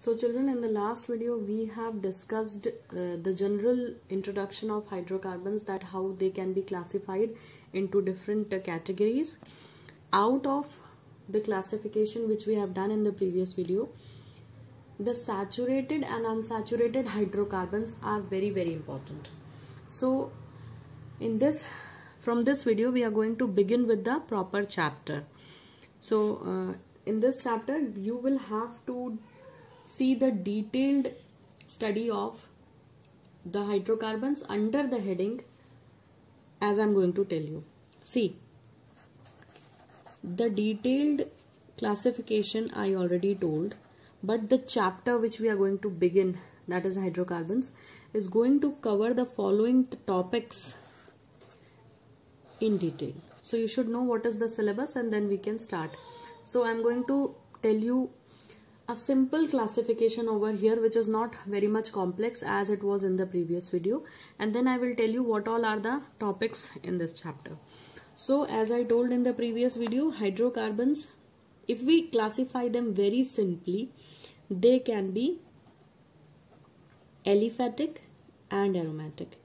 So children, in the last video we have discussed the general introduction of hydrocarbons, that how they can be classified into different categories. Out of the classification which we have done in the previous video, the saturated and unsaturated hydrocarbons are very important. So from this video we are going to begin with the proper chapter. So in this chapter you will have to see the detailed study of the hydrocarbons under the heading as I'm going to tell you. See, the detailed classification I already told, but the chapter which we are going to begin, that is hydrocarbons, is going to cover the following topics in detail. So you should know what is the syllabus and then we can start. So I'm going to tell you a simple classification over here which is not very much complex as it was in the previous video, and then I will tell you what all are the topics in this chapter. So as I told in the previous video, hydrocarbons, if we classify them very simply, they can be aliphatic and aromatic.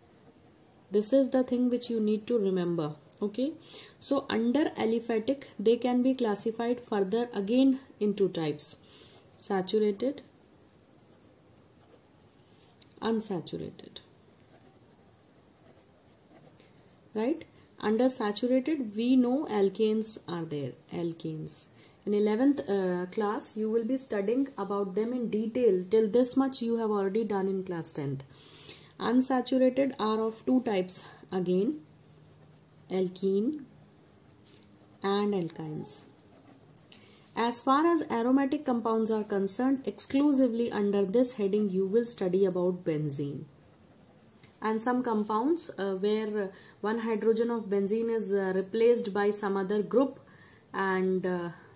This is the thing which you need to remember. Okay, so under aliphatic they can be classified further again into types: saturated, unsaturated. Right? Under saturated we know alkanes are there. Alkanes. In 11th class you will be studying about them in detail. Till this much you have already done in class 10th. Unsaturated are of two types again: alkene and alkynes. As far as aromatic compounds are concerned, exclusively under this heading you will study about benzene and some compounds where one hydrogen of benzene is replaced by some other group, and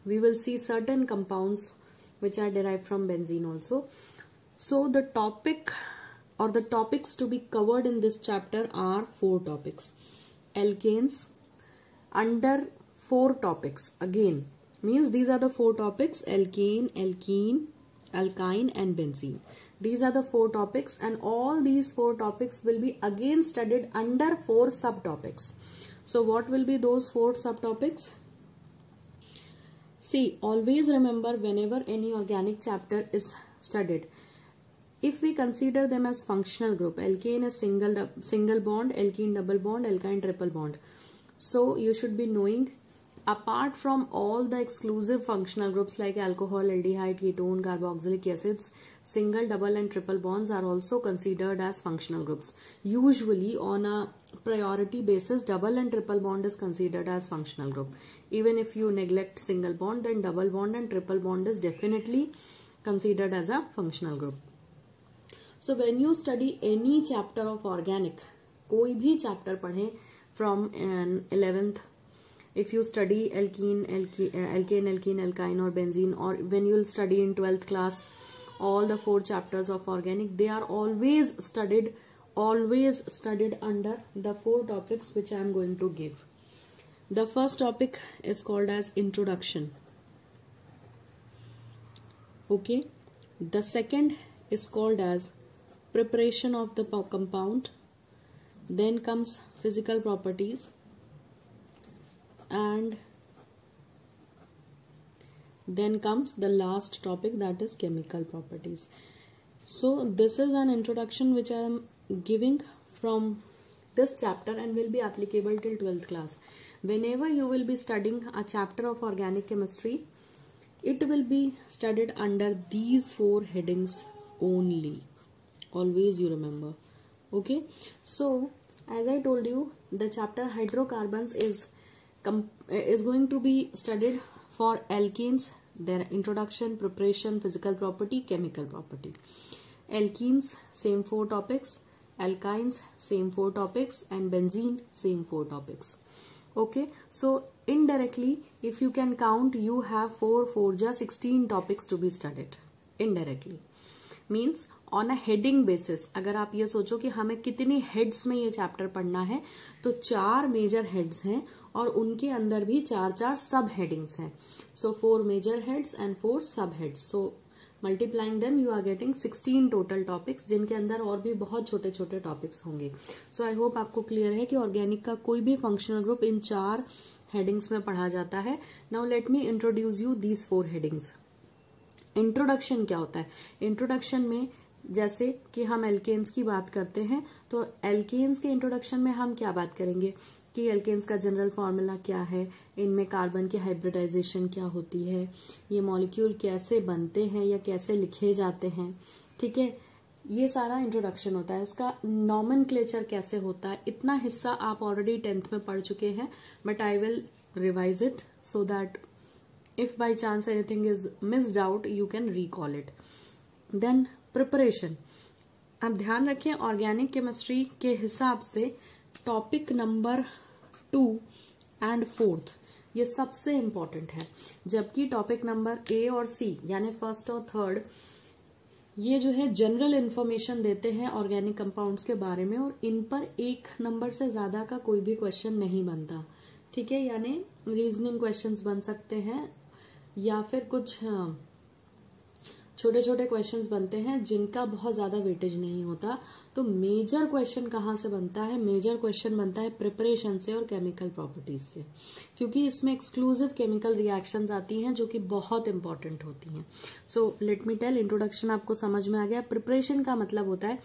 we will see certain compounds which are derived from benzene also. So the topic or the topics to be covered in this chapter are 4 topics. Alkanes under 4 topics again, means these are the 4 topics: alkane, alkene, alkyne and benzene. These are the 4 topics, and all these 4 topics will be again studied under 4 subtopics. So what will be those 4 subtopics? See, always remember, whenever any organic chapter is studied, if we consider them as functional group, alkane is single bond, alkene double bond, alkyne triple bond. So you should be knowing, apart from all the exclusive functional groups like alcohol, aldehyde, ketone, carboxylic acids, single, double and triple bonds are also considered as functional groups. Usually on a priority basis, double and triple bond is considered as functional group. Even if you neglect single bond, then double bond and triple bond is definitely considered as a functional group. So when you study any chapter of organic, कोई भी chapter पढ़े from 11th, if you study alkene, alkene, alkyne or benzene, or when you will study in 12th class all the 4 chapters of organic, they are always studied under the 4 topics which I am going to give. The first topic is called as introduction. Okay. The second is called as preparation of the compound. Then comes physical properties, and then comes the last topic, that is chemical properties. So this is an introduction which I am giving from this chapter and will be applicable till 12th class. Whenever you will be studying a chapter of organic chemistry, it will be studied under these 4 headings only. Always you remember. Okay, so as I told you, the chapter hydrocarbons is going to be studied for alkenes, their introduction, preparation, physical property, chemical property. Alkenes, same 4 topics. Alkynes, same 4 topics, and benzene, same 4 topics. Okay, so indirectly, if you can count, you have 16 topics to be studied indirectly. Means on a heading basis, अगर आप ये सोचो कि हमें कितनी heads में ये chapter पढ़ना है, तो 4 मेजर हेड्स हैं और उनके अंदर भी 4 सब हेडिंग्स हैं. So 4 major heads and 4 subheads. So multiplying them you are getting 16 total topics, जिनके अंदर और भी बहुत छोटे छोटे टॉपिक्स होंगे. सो आई होप आपको क्लियर है कि ऑर्गेनिक का कोई भी फंक्शनल ग्रुप इन 4 हेडिंग्स में पढ़ा जाता है. Now let me introduce you these 4 headings. Introduction क्या होता है? इंट्रोडक्शन में जैसे कि हम एल्केन्स की बात करते हैं, तो एल्केन्स के इंट्रोडक्शन में हम क्या बात करेंगे कि एल्केन्स का जनरल फॉर्मूला क्या है, इनमें कार्बन की हाइब्रिडाइजेशन क्या होती है, ये मॉलिक्यूल कैसे बनते हैं या कैसे लिखे जाते हैं. ठीक है, ये सारा इंट्रोडक्शन होता है. उसका नॉमेनक्लेचर कैसे होता है, इतना हिस्सा आप ऑलरेडी 10th में पढ़ चुके हैं, but I will revise it so that if by chance anything is missed out you can recall it. Then preparation. अब ध्यान रखें ऑर्गेनिक केमिस्ट्री के हिसाब से टॉपिक नंबर 2 एंड 4 ये सबसे इंपॉर्टेंट है, जबकि टॉपिक नंबर A और C यानी फर्स्ट और थर्ड ये जो है जनरल इंफॉर्मेशन देते हैं ऑर्गेनिक कंपाउंड्स के बारे में, और इन पर 1 नंबर से ज्यादा का कोई भी क्वेश्चन नहीं बनता. ठीक है, यानी रीजनिंग क्वेश्चंस बन सकते हैं या फिर कुछ छोटे छोटे क्वेश्चंस बनते हैं जिनका बहुत ज्यादा वेटेज नहीं होता. तो मेजर क्वेश्चन कहाँ से बनता है? मेजर क्वेश्चन बनता है प्रिपरेशन से और केमिकल प्रॉपर्टीज से, क्योंकि इसमें एक्सक्लूसिव केमिकल रिएक्शंस आती हैं जो कि बहुत इंपॉर्टेंट होती हैं. So let me tell, introduction आपको समझ में आ गया. प्रिपरेशन का मतलब होता है,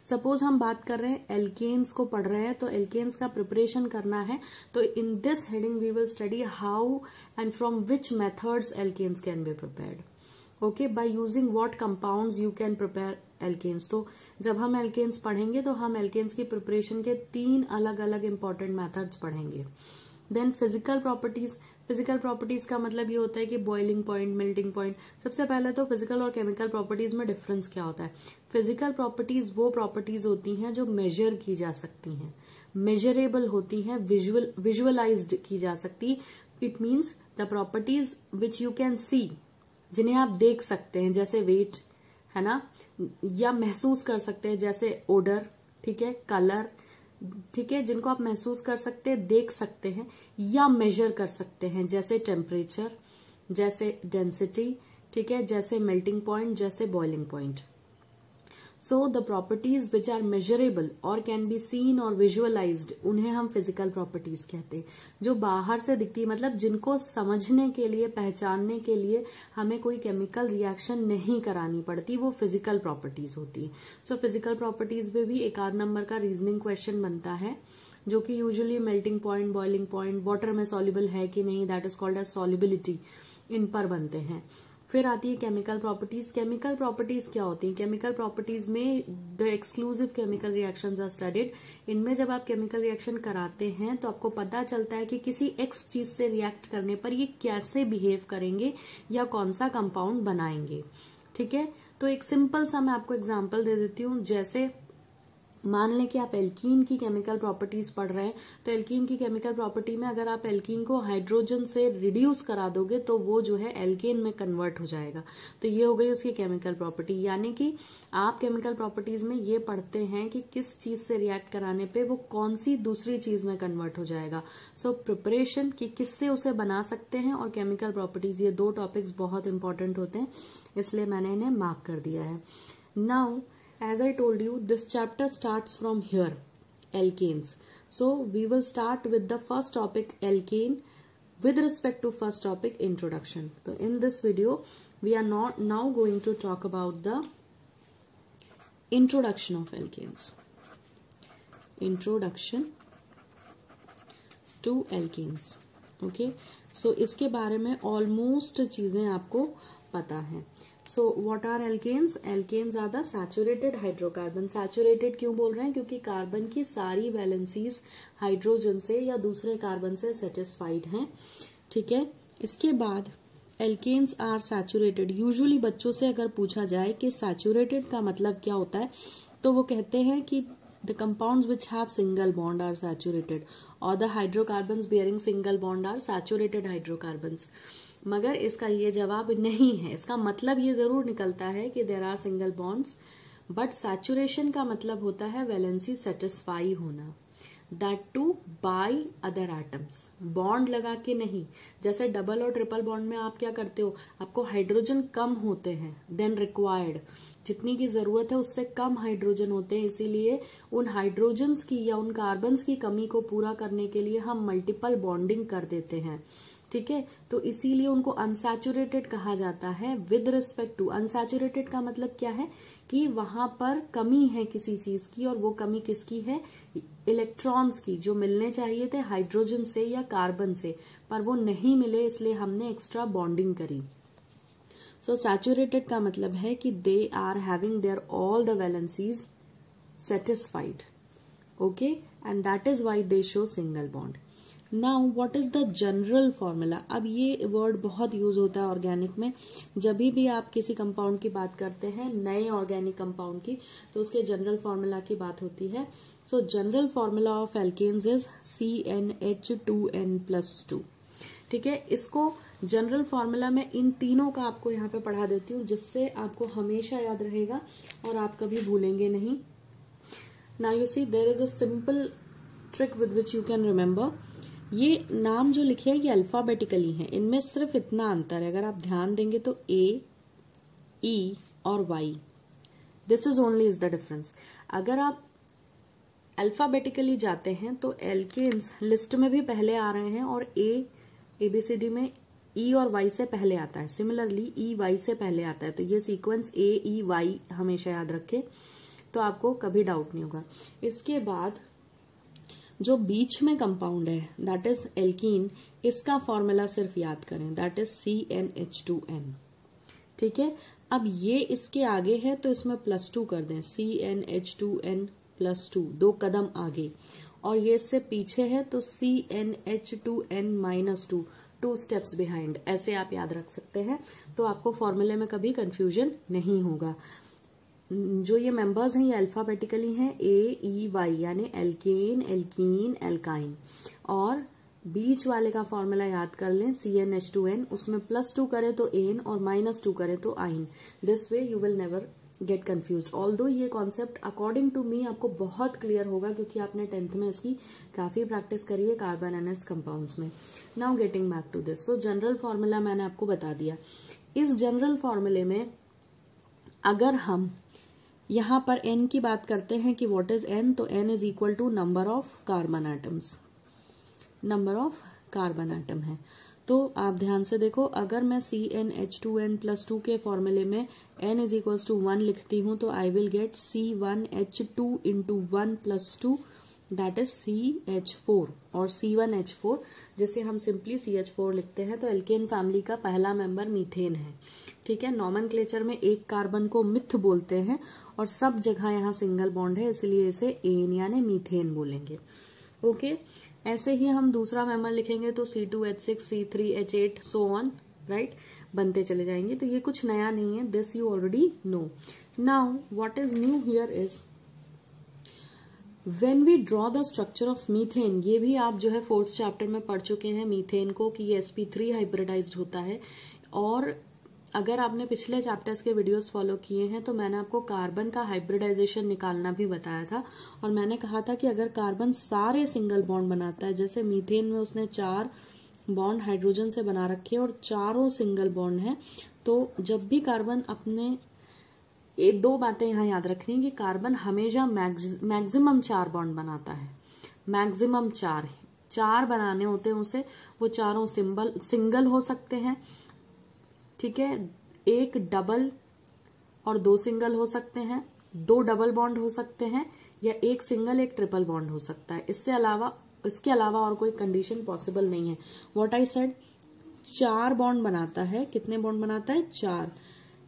सपोज हम बात कर रहे हैं एल्केन्स को पढ़ रहे हैं, तो एल्केन्स का प्रिपरेशन करना है, तो in this heading we will study how and from which methods alkanes can be prepared. Okay, by using what compounds you can prepare alkanes. तो जब हम एल्केन्स पढ़ेंगे तो हम एल्केन्स की प्रिपरेशन के 3 अलग अलग इंपॉर्टेंट मेथड्स पढ़ेंगे. Then physical properties. Physical properties का मतलब ये होता है कि बॉइलिंग पॉइंट, मेल्टिंग पॉइंट. सबसे पहले तो फिजिकल और केमिकल प्रॉपर्टीज में डिफरेंस क्या होता है? फिजिकल प्रॉपर्टीज वो प्रॉपर्टीज होती हैं जो मेजर की जा सकती हैं, मेजरेबल होती हैं, विजुअलाइज्ड की जा सकती. It means the properties which you can see, जिन्हें आप देख सकते हैं, जैसे वेट है ना, या महसूस कर सकते हैं जैसे ओडर, ठीक है, कलर, ठीक है, जिनको आप महसूस कर सकते हैं, देख सकते हैं, या मेजर कर सकते हैं जैसे टेम्परेचर, जैसे डेंसिटी, ठीक है, जैसे मेल्टिंग पॉइंट, जैसे boiling point. So the properties which are measurable और कैन बी सीन और विजुअलाइज्ड, उन्हें हम फिजिकल प्रॉपर्टीज कहते हैं. जो बाहर से दिखती है, मतलब जिनको समझने के लिए, पहचानने के लिए हमें कोई केमिकल रिएक्शन नहीं करानी पड़ती, वो फिजिकल प्रॉपर्टीज होती है. सो फिजिकल प्रॉपर्टीज में भी 1 नंबर का रीजनिंग क्वेश्चन बनता है, जो कि usually melting point, boiling point, water में सॉल्युबल है कि नहीं, that is called as solubility, इन पर बनते हैं. फिर आती है केमिकल प्रॉपर्टीज. केमिकल प्रॉपर्टीज क्या होती है? केमिकल प्रॉपर्टीज में the exclusive chemical reactions are studied. इनमें जब आप केमिकल रिएक्शन कराते हैं तो आपको पता चलता है कि किसी एक्स चीज से रिएक्ट करने पर ये कैसे बिहेव करेंगे या कौन सा कंपाउंड बनाएंगे. ठीक है, तो एक सिंपल सा मैं आपको एग्जाम्पल दे देती हूँ. जैसे मान लें कि आप एल्कीन की केमिकल प्रॉपर्टीज पढ़ रहे हैं, तो एल्कीन की केमिकल प्रॉपर्टी में अगर आप एल्कीन को हाइड्रोजन से रिड्यूस करा दोगे तो वो जो है एल्केन में कन्वर्ट हो जाएगा. तो ये हो गई उसकी केमिकल प्रॉपर्टी. यानी कि आप केमिकल प्रॉपर्टीज में ये पढ़ते हैं कि किस चीज से रिएक्ट कराने पे वो कौन सी दूसरी चीज में कन्वर्ट हो जाएगा. सो प्रिपरेशन कि किससे उसे बना सकते हैं, और केमिकल प्रॉपर्टीज, ये 2 टॉपिक्स बहुत इंपॉर्टेंट होते हैं, इसलिए मैंने इन्हें मार्क कर दिया है. Now as I told you, this chapter starts from here, alkanes. So we will start with the first topic, alkane, with respect to first topic, introduction. So in this video we are not now going to talk about the introduction of alkanes. Introduction to alkanes. Okay, so इसके बारे में almost चीजें आपको पता है. So what are alkanes? Alkanes are the saturated hydrocarbon. Saturated क्यों बोल रहे हैं? क्योंकि कार्बन की सारी वैलेंसीज हाइड्रोजन से या दूसरे कार्बन से सेटिस्फाइड हैं. ठीक है, इसके बाद alkanes are saturated. यूजुअली बच्चों से अगर पूछा जाए कि saturated का मतलब क्या होता है, तो वो कहते हैं कि the compounds which have single bond are saturated, or the hydrocarbons bearing single bond are saturated hydrocarbons. मगर इसका ये जवाब नहीं है. इसका मतलब ये जरूर निकलता है कि there are single bonds, but saturation का मतलब होता है वैलेंसी सेटिस्फाई होना. That too by other atoms, bond लगा के नहीं। जैसे डबल और ट्रिपल बॉन्ड में आप क्या करते हो, आपको हाइड्रोजन कम होते हैं देन रिक्वायर्ड, जितनी की जरूरत है उससे कम हाइड्रोजन होते हैं, इसीलिए उन हाइड्रोजन्स की या उन कार्बन्स की कमी को पूरा करने के लिए हम मल्टीपल बॉन्डिंग कर देते हैं। ठीक है, तो इसीलिए उनको अनसैचुरेटेड कहा जाता है। विद रिस्पेक्ट टू, अनसैचुरेटेड का मतलब क्या है कि वहां पर कमी है किसी चीज की, और वो कमी किसकी है, इलेक्ट्रॉन्स की, जो मिलने चाहिए थे हाइड्रोजन से या कार्बन से, पर वो नहीं मिले, इसलिए हमने एक्स्ट्रा बॉन्डिंग करी। सो सैचुरेटेड का मतलब है कि they are having their all the valencies satisfied, okay, and that is why they show single bond. Now what is the general formula. अब ये वर्ड बहुत यूज होता है ऑर्गेनिक में, जब भी आप किसी कंपाउंड की बात करते हैं, नए ऑर्गेनिक कंपाउंड की, तो उसके जनरल फॉर्मूला की बात होती है। So general formula of alkanes is CnH2n+2। ठीक है, इसको जनरल फॉर्मूला में इन तीनों का आपको यहाँ पे पढ़ा देती हूँ, जिससे आपको हमेशा याद रहेगा और आप कभी भूलेंगे नहीं। Now you see there is a simple trick with which you can remember. ये नाम जो लिखे हैं ये अल्फाबेटिकली हैं, इनमें सिर्फ इतना अंतर है, अगर आप ध्यान देंगे तो A, E और Y, this is only is the difference. अगर आप अल्फाबेटिकली जाते हैं तो एल्केन्स लिस्ट में भी पहले आ रहे हैं, और ABCD में E और Y से पहले आता है, सिमिलरली E Y से पहले आता है। तो ये सीक्वेंस AEY हमेशा याद रखें, तो आपको कभी डाउट नहीं होगा। इसके बाद जो बीच में कंपाउंड है दैट इज एल्कीन, इसका फॉर्मूला सिर्फ याद करें, दैट इज CnH2n। ठीक है, अब ये इसके आगे है तो इसमें +2 कर दें, CnH2n+2, 2 कदम आगे, और ये इससे पीछे है तो CnH2n-2, 2 स्टेप्स बिहाइंड, ऐसे आप याद रख सकते हैं। तो आपको फॉर्मूले में कभी कंफ्यूजन नहीं होगा। जो ये मेंबर्स हैं ये अल्फाबेटिकली हैं AEY, यानी एल्केन, एल्कीन, एल्काइन, और बीच वाले का फॉर्मूला याद कर लें CnH2n, उसमें +2 करें तो एन और -2 करें तो आइन। This way you will never get confused. Although ये कॉन्सेप्ट अकॉर्डिंग टू मी आपको बहुत क्लियर होगा, क्योंकि आपने 10th में इसकी काफी प्रैक्टिस करी है कार्बन एंड इट्स कंपाउंड्स में। Now getting back to this, so general formula मैंने आपको बता दिया। इस जनरल फॉर्मूले में अगर हम यहां पर n की बात करते हैं कि व्हाट इज n, तो n is equal to number of carbon atoms, number of carbon atom है। तो आप ध्यान से देखो, अगर मैं CnH2n+2 के फॉर्मूले में n इज इक्वल टू 1 लिखती हूं तो I will get C1H2 into 1+2, that is CH4, और C1H4 जिसे हम सिंपली CH4 लिखते हैं। तो एल्केन फैमिली का पहला मेंबर मीथेन है। ठीक है, नॉमेनक्लेचर में एक कार्बन को मिथ बोलते हैं, और सब जगह यहाँ सिंगल बॉन्ड है, इसलिए इसे एन यानी मीथेन बोलेंगे। ओके, ऐसे ही हम दूसरा मेंबर लिखेंगे तो C2H6, C3H8 so on, right, बनते चले जाएंगे। तो ये कुछ नया नहीं है, this you already know. Now what is new here is when we draw the structure of methane. ये भी आप जो है 4th चैप्टर में पढ़ चुके हैं मीथेन को, कि ये sp3 हाइब्रिडाइज्ड होता है। और अगर आपने पिछले चैप्टर्स के वीडियोस फॉलो किए हैं तो मैंने आपको कार्बन का हाइब्रिडाइजेशन निकालना भी बताया था, और मैंने कहा था कि अगर कार्बन सारे सिंगल बॉन्ड बनाता है, जैसे मीथेन में उसने 4 बॉन्ड हाइड्रोजन से बना रखे और चारों सिंगल बॉन्ड हैं, तो जब भी कार्बन अपने, ये 2 बातें यहाँ याद रखनी कि कार्बन हमेशा मैक्सिमम 4 बॉन्ड बनाता है, मैक्सिमम 4 बनाने होते हैं उसे, वो चारों सिंगल हो सकते हैं। ठीक है, एक डबल और 2 सिंगल हो सकते हैं, 2 डबल बॉन्ड हो सकते हैं, या एक सिंगल एक ट्रिपल बॉन्ड हो सकता है। इसके अलावा और कोई कंडीशन पॉसिबल नहीं है। व्हाट आई सेड, 4 बॉन्ड बनाता है, कितने बॉन्ड बनाता है, 4।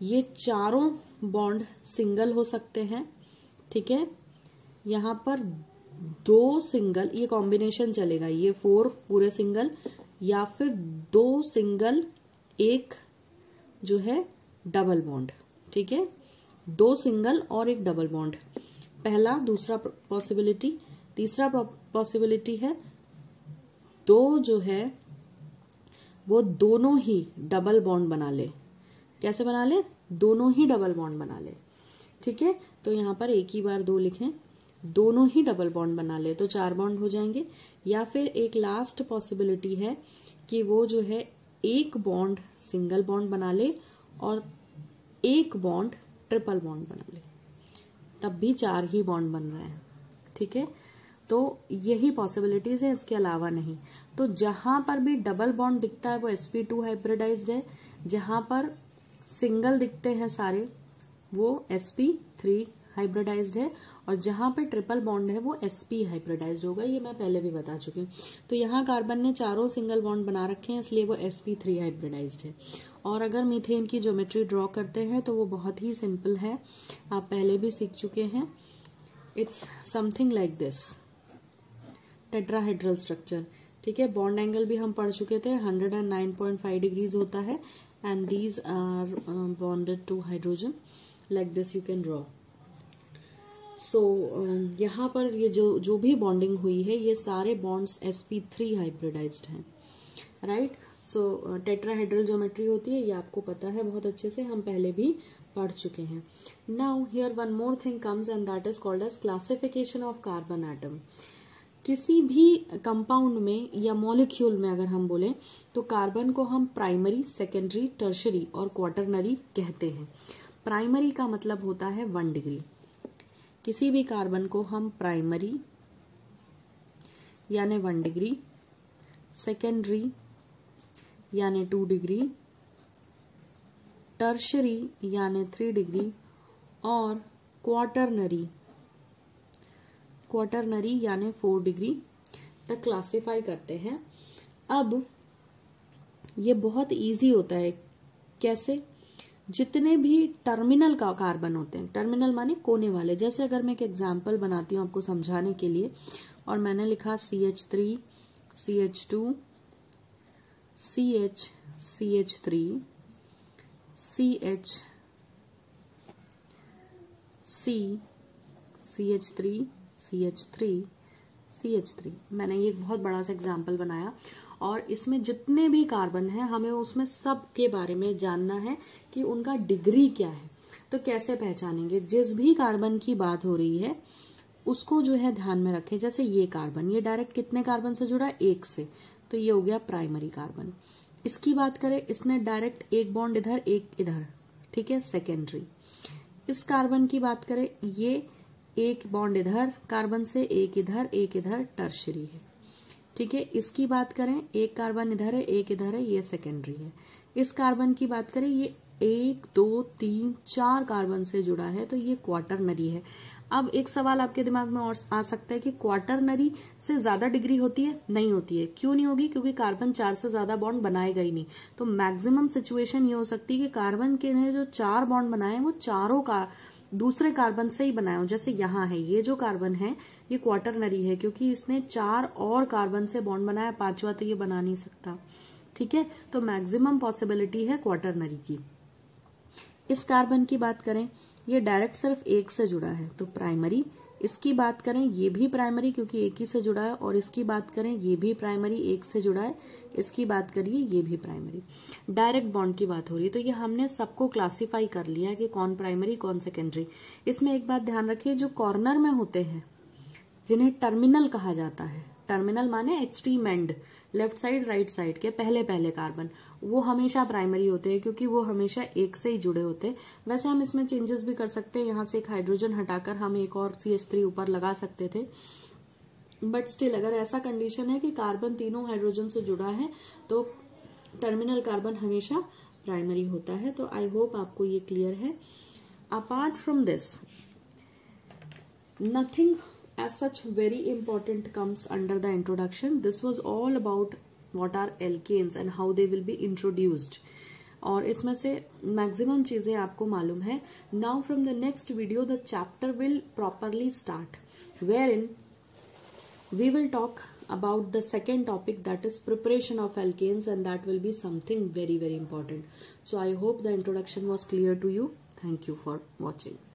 ये चारों बॉन्ड सिंगल हो सकते हैं। ठीक है, यहां पर 2 सिंगल, ये कॉम्बिनेशन चलेगा, ये 4 पूरे सिंगल, या फिर 2 सिंगल एक जो है डबल बॉन्ड। ठीक है, 2 सिंगल और एक डबल बॉन्ड, पहला। दूसरा पॉसिबिलिटी, तीसरा पॉसिबिलिटी है 2 जो है वो दोनों ही डबल बॉन्ड बना ले। कैसे बना ले, दोनों ही डबल बॉन्ड बना ले। ठीक है, तो यहां पर एक ही बार 2 लिखें, दोनों ही डबल बॉन्ड बना ले तो 4 बॉन्ड हो जाएंगे, या फिर एक लास्ट पॉसिबिलिटी है कि वो जो है एक बॉन्ड सिंगल बॉन्ड बना ले और एक बॉन्ड ट्रिपल बॉन्ड बना ले, तब भी 4 ही बॉन्ड बन रहे हैं। ठीक है, तो यही पॉसिबिलिटीज है, इसके अलावा नहीं। तो जहां पर भी डबल बॉन्ड दिखता है वो sp2 हाइब्रिडाइज्ड है, जहां पर सिंगल दिखते हैं सारे वो sp3 हाइब्रिडाइज्ड है, और जहां पे ट्रिपल बॉन्ड है वो sp हाइब्रिडाइज्ड होगा। ये मैं पहले भी बता चुकी हूँ। तो यहाँ कार्बन ने चारों सिंगल बॉन्ड बना रखे हैं, इसलिए वो sp3 हाइब्रिडाइज्ड है। और अगर मीथेन की ज्योमेट्री ड्रॉ करते हैं तो वो बहुत ही सिंपल है, आप पहले भी सीख चुके हैं। It's something like this, tetrahedral structure. ठीक है, बॉन्ड एंगल भी हम पढ़ चुके थे, 109.5 डिग्रीज होता है, and these are bonded to hydrogen. Like this you can draw. So यहाँ पर ये जो भी बॉन्डिंग हुई है ये सारे बॉन्ड्स sp3 हाइब्रिडाइज्ड हैं, राइट। सो टेट्राहेड्रल ज्योमेट्री होती है, ये आपको पता है बहुत अच्छे से, हम पहले भी पढ़ चुके हैं। Now here one more thing comes and that is called as classification of carbon atom. किसी भी कंपाउंड में या मॉलिक्यूल में अगर हम बोलें तो कार्बन को हम प्राइमरी, सेकेंडरी, टर्शरी और क्वाटरनरी कहते हैं। प्राइमरी का मतलब होता है 1 डिग्री। किसी भी कार्बन को हम प्राइमरी यानी 1 डिग्री, सेकेंडरी यानी 2 डिग्री, टर्शरी यानी 3 डिग्री और क्वाटरनरी यानी 4 डिग्री तक क्लासिफाई करते हैं। अब ये बहुत इजी होता है। कैसे? जितने भी टर्मिनल का कार्बन होते हैं, टर्मिनल माने कोने वाले, जैसे अगर मैं एक एग्जांपल बनाती हूँ आपको समझाने के लिए, और मैंने लिखा CH3, CH2, CH, CH3, CH, C, CH3, CH3, CH3। मैंने ये एक बहुत बड़ा सा एग्जाम्पल बनाया, और इसमें जितने भी कार्बन हैं हमें उसमें सब के बारे में जानना है कि उनका डिग्री क्या है। तो कैसे पहचानेंगे? जिस भी कार्बन की बात हो रही है उसको जो है ध्यान में रखें। जैसे ये कार्बन, ये डायरेक्ट कितने कार्बन से जुड़ा है? 1 से, तो ये हो गया प्राइमरी कार्बन। इसकी बात करें, इसने डायरेक्ट एक बॉन्ड इधर एक इधर, ठीक है, सेकेंडरी। इस कार्बन की बात करें, ये एक बॉन्ड इधर कार्बन से, एक इधर, टर्शरी है। ठीक है, इसकी बात करें, एक कार्बन इधर है, एक इधर है, ये सेकेंडरी है। इस कार्बन की बात करें, ये 1, 2, 3, 4 कार्बन से जुड़ा है, तो ये क्वाटरनरी है। अब एक सवाल आपके दिमाग में और आ सकता है कि क्वाटरनरी से ज्यादा डिग्री होती है? नहीं होती है। क्यों नहीं होगी? क्योंकि कार्बन 4 से ज्यादा बॉन्ड बनाएगा ही नहीं। तो मैक्सिमम सिचुएशन ये हो सकती है कि कार्बन के ने जो 4 बॉन्ड बनाए वो चारों का दूसरे कार्बन से ही बनाया हो। जैसे यहाँ है, ये जो कार्बन है ये क्वाटरनरी है क्योंकि इसने 4 और कार्बन से बॉन्ड बनाया, 5वां तो ये बना नहीं सकता। ठीक है, तो मैक्सिमम पॉसिबिलिटी है क्वाटरनरी की। इस कार्बन की बात करें, ये डायरेक्ट सिर्फ 1 से जुड़ा है तो प्राइमरी। इसकी बात करें, ये भी प्राइमरी क्योंकि 1 ही से जुड़ा है, और इसकी बात करें, ये भी प्राइमरी 1 से जुड़ा है। इसकी बात करिए, ये भी प्राइमरी। डायरेक्ट बॉन्ड की बात हो रही है, तो ये हमने सबको क्लासिफाई कर लिया कि कौन प्राइमरी कौन सेकेंडरी। इसमें एक बात ध्यान रखिए, जो कॉर्नर में होते हैं जिन्हें टर्मिनल कहा जाता है, टर्मिनल माने extreme and, left side right side के पहले कार्बन, वो हमेशा प्राइमरी होते हैं क्योंकि वो हमेशा 1 से ही जुड़े होते हैं। वैसे हम इसमें चेंजेस भी कर सकते हैं, यहाँ से एक हाइड्रोजन हटाकर हम एक और CH3 ऊपर लगा सकते थे, बट स्टिल अगर ऐसा कंडीशन है कि कार्बन तीनों हाइड्रोजन से जुड़ा है तो टर्मिनल कार्बन हमेशा प्राइमरी होता है। तो आई होप आपको ये क्लियर है। Apart from this nothing as such very important comes under the introduction. This was all about what are alkanes and how they will be introduced. और इसमें से मैक्सिमम चीजें आपको मालूम है। Now from the next video the chapter will properly start, wherein we will talk about the second topic, that is preparation of alkanes, and that will be something very important. So I hope the introduction was clear to you. Thank you for watching.